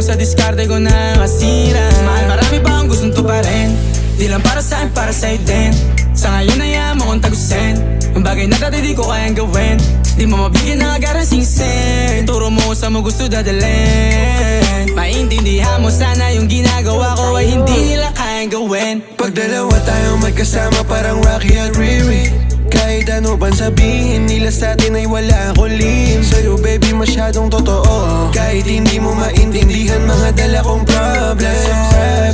sa diskarte ko na masira. Mahal, marami pa ang gustong tuparin. Di lang para sa'kin, para sa'yo din. Sa ngayon ayaw mo kong tagusin yung bagay na dati di ko kayang gawin. Di mo mabigyan ng agarang singsin. Turo mo sa mo gusto dadalhin. Maintindihan mo sana yung ginagawa ko ay hindi nila kayang gawin. Pag dalawa tayong magkasama parang Rocky at Riri. Kahit ano bang sabihin nila sa'tin ay wala akong lihim. Sa'yo baby masyadong totoo. Kahit hindi mo maintindihan mga dala kong problems.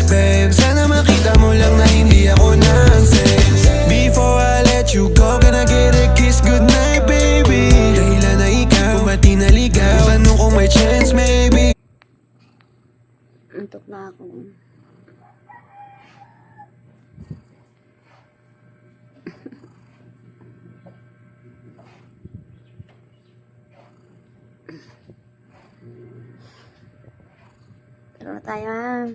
Babe, sana makita mo lang na hindi ako nonsense. Before I let you go, gonna get a kiss goodnight baby. Dahilan na ikaw, ba't di naligaw? Tanong kung may chance maybe. Antok na ako. Tara na tayo ha.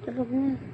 Tulog na.